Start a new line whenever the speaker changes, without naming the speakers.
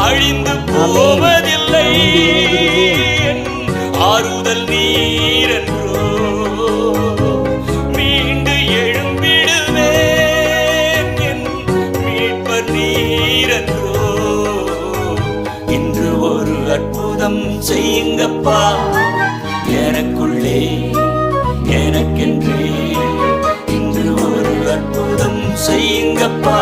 அழிந்து போவதில்லை. ஆறுதல் நீரென்றோ மீண்டு எழும்பிடுவேன். என் மீட்பர் நீரென்றோ இன்று ஒரு அற்புதம் செய்யுங்கப்பா. எனக்குள்ளே எனக்கென்றே இன்று ஒரு அற்புதம் செய்யுங்கப்பா.